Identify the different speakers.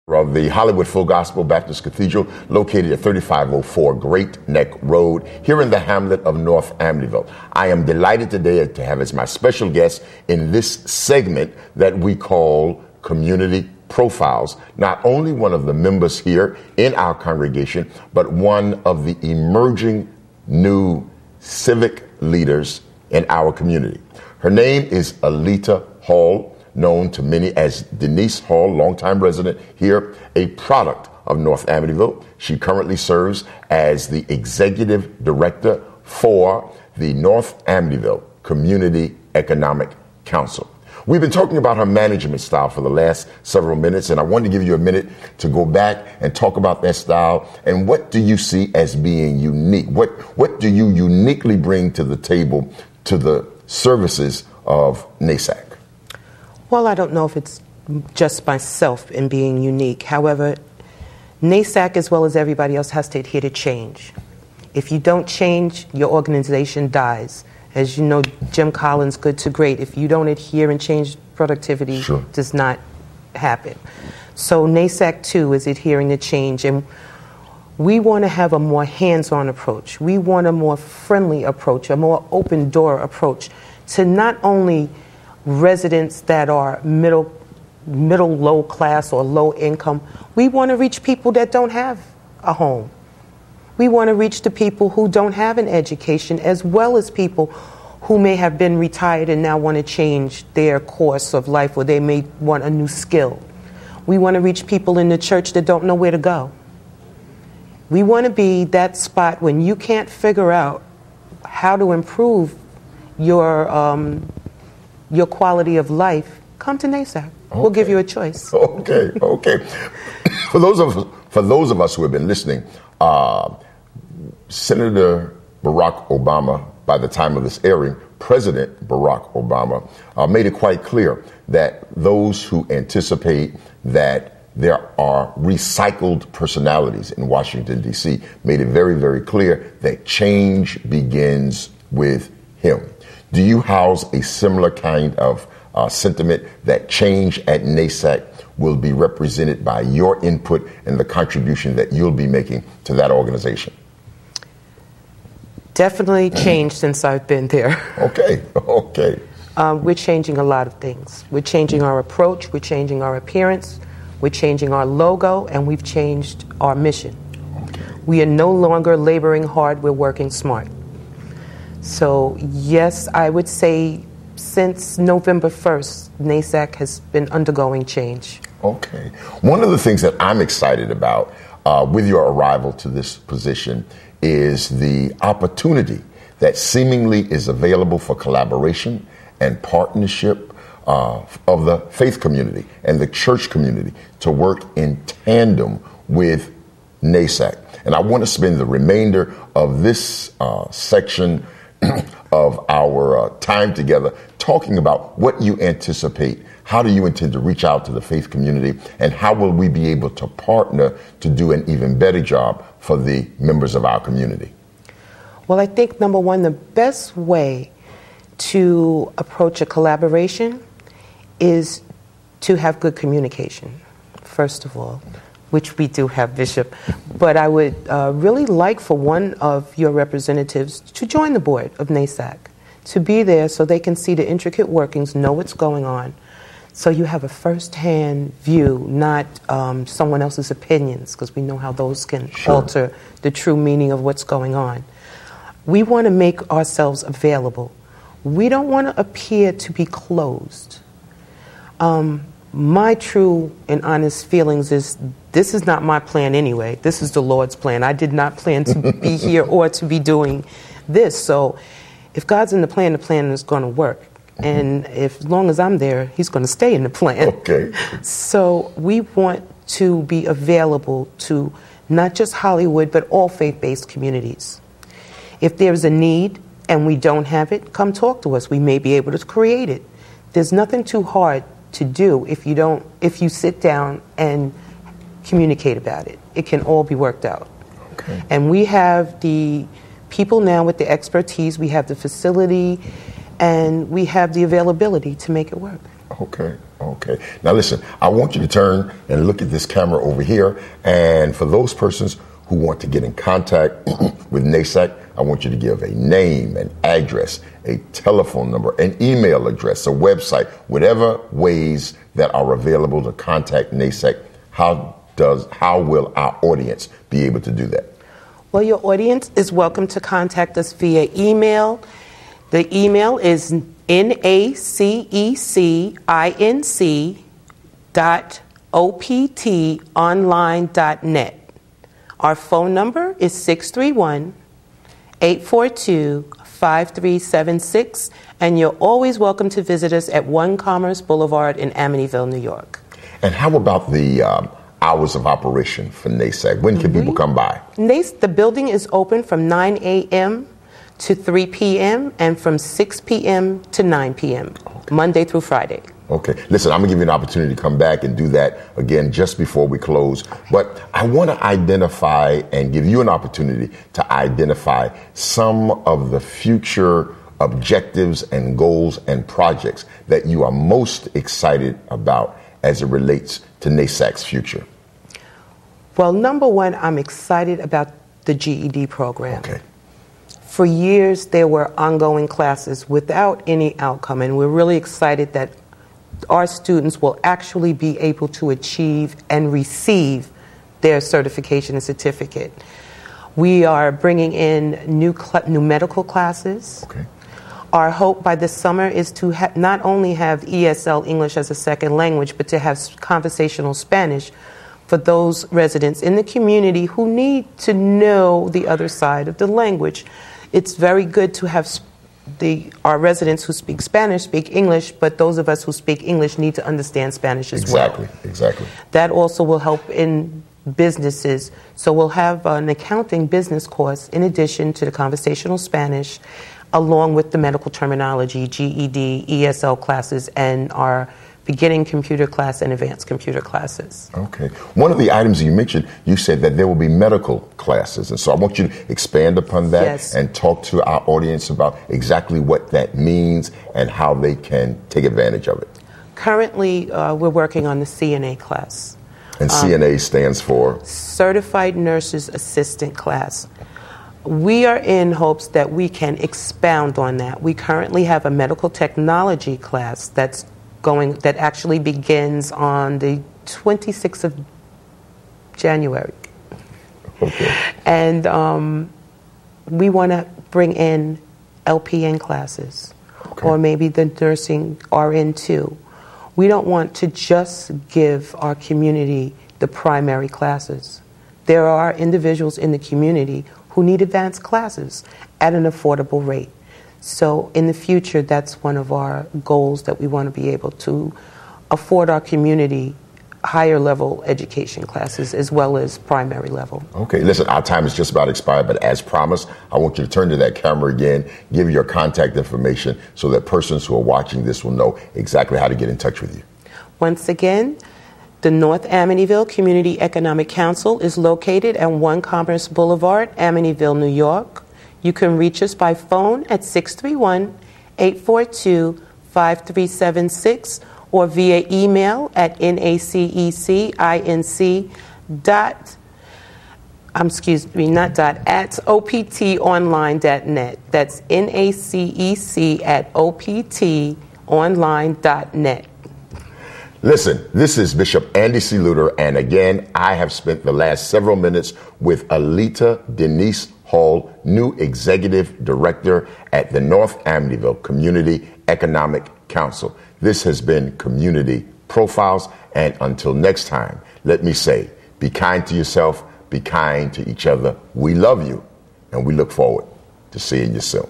Speaker 1: Of the Hollywood Full Gospel Baptist Cathedral, located at 3504 Great Neck Road, here in the hamlet of North Amityville. I am delighted today to have as my special guest in this segment that we call Community Profiles, not only one of the members here in our congregation, but one of the emerging new civic leaders in our community. Her name is Alita Hall, known to many as Denise Hall, longtime resident here, a product of North Amityville. She currently serves as the executive director for the North Amityville Community Economic Council. We've been talking about her management style for the last several minutes, and I wanted to give you a minute to go back and talk about that style. And what do you see as being unique? What do you uniquely bring to the table to the services of NACEC?
Speaker 2: Well, I don't know if it's just myself in being unique. However, NACEC, as well as everybody else, has to adhere to change. If you don't change, your organization dies. As you know, Jim Collins, good to great. If you don't adhere and change, productivity does not happen. So NACEC, too, is adhering to change. And we want to have a more hands-on approach. We want a more friendly approach, a more open-door approach to not only residents that are middle, low class or low income. We want to reach people that don't have a home. We want to reach the people who don't have an education, as well as people who may have been retired and now want to change their course of life, or they may want a new skill. We want to reach people in the church that don't know where to go. We want to be that spot when you can't figure out how to improve your quality of life. Come to NACEC. Okay. We'll give you a choice.
Speaker 1: Okay. For those of us who have been listening, Senator Barack Obama, by the time of this airing, President Barack Obama made it quite clear that those who anticipate that there are recycled personalities in Washington, D.C., made it very, very clear that change begins with him. Do you house a similar kind of sentiment that change at NACEC will be represented by your input and the contribution that you'll be making to that organization?
Speaker 2: Definitely changed since I've been there.
Speaker 1: Okay.
Speaker 2: We're changing a lot of things. We're changing our approach, we're changing our appearance, we're changing our logo, and we've changed our mission. Okay. We are no longer laboring hard, we're working smart. So, yes, I would say since November 1st, NACEC has been undergoing change. Okay.
Speaker 1: One of the things that I'm excited about with your arrival to this position is the opportunity that seemingly is available for collaboration and partnership of the faith community and the church community to work in tandem with NACEC. And I want to spend the remainder of this section of our time together talking about what you anticipate. How do you intend to reach out to the faith community, and how will we be able to partner to do an even better job for the members of our community?
Speaker 2: Well, I think, number one, the best way to approach a collaboration is to have good communication, first of all, which we do have, Bishop. But I would really like for one of your representatives to join the board of NACEC, to be there so they can see the intricate workings, know what's going on, so you have a first-hand view, not someone else's opinions, because we know how those can alter the true meaning of what's going on. We want to make ourselves available. We don't want to appear to be closed. My true and honest feelings is this is not my plan anyway. This is the Lord's plan. I did not plan to be here or to be doing this. So if God's in the plan is going to work. And as long as I'm there, he's going to stay in the plan.
Speaker 1: Okay.
Speaker 2: So we want to be available to not just Hollywood, but all faith-based communities. If there's a need and we don't have it, come talk to us. We may be able to create it. There's nothing too hard to do if you sit down and communicate about it. It can all be worked out. Okay. And we have the people now with the expertise, we have the facility, and we have the availability to make it work.
Speaker 1: Okay. Okay. Now listen, I want you to turn and look at this camera over here. And for those persons who want to get in contact with NACEC, I want you to give a name, an address, a telephone number, an email address, a website, whatever ways that are available to contact NACEC. How will our audience be able to do that?
Speaker 2: Well, your audience is welcome to contact us via email. The email is NACEC.OPTonline.net. Our phone number is 631-842-5376, and you're always welcome to visit us at 1 Commerce Boulevard in Amityville, New York.
Speaker 1: And how about the hours of operation for NACEC? When can people come by?
Speaker 2: The building is open from 9 a.m. to 3 p.m. and from 6 p.m. to 9 p.m., Monday through Friday.
Speaker 1: Okay. Listen, I'm going to give you an opportunity to come back and do that again just before we close. But I want to identify and give you an opportunity to identify some of the future objectives and goals and projects that you are most excited about as it relates to NACEC's future.
Speaker 2: Well, number one, I'm excited about the GED program.
Speaker 1: Okay.
Speaker 2: For years, there were ongoing classes without any outcome, and we're really excited that our students will actually be able to achieve and receive their certification and certificate. We are bringing in new medical classes.
Speaker 1: Okay.
Speaker 2: Our hope by this summer is to not only have ESL, English as a second language, but to have conversational Spanish for those residents in the community who need to know the other side of the language. It's very good to have our residents who speak Spanish speak English, but those of us who speak English need to understand Spanish as well.
Speaker 1: Exactly.
Speaker 2: That also will help in businesses. So we'll have an accounting business course in addition to the conversational Spanish, along with the medical terminology, GED, ESL classes, and our beginning computer class and advanced computer classes.
Speaker 1: Okay. One of the items you mentioned, you said that there will be medical classes. And so I want you to expand upon that and talk to our audience about exactly what that means and how they can take advantage of it.
Speaker 2: Currently, we're working on the CNA class.
Speaker 1: And CNA stands for?
Speaker 2: Certified Nurses Assistant class. We are in hopes that we can expound on that. We currently have a medical technology class that actually begins on the 26th of January.
Speaker 1: Okay.
Speaker 2: And we want to bring in LPN classes, or maybe the nursing RN too. We don't want to just give our community the primary classes. There are individuals in the community who need advanced classes at an affordable rate. So in the future, that's one of our goals, that we want to be able to afford our community higher level education classes as well as primary level.
Speaker 1: Okay, listen, our time is just about expired, but as promised, I want you to turn to that camera again, give your contact information so that persons who are watching this will know exactly how to get in touch with you.
Speaker 2: Once again, the North Amityville Community Economic Council is located at 1 Commerce Boulevard, Amityville, New York. You can reach us by phone at 631-842-5376 or via email at optonline.net. That's NACEC@optonline.net.
Speaker 1: Listen, this is Bishop Andy C. Lewter, and again, I have spent the last several minutes with Alita Denise Hall, new Executive Director at the North Amityville Community Economic Council. This has been Community Profiles, and until next time, let me say, be kind to yourself, be kind to each other. We love you, and we look forward to seeing you soon.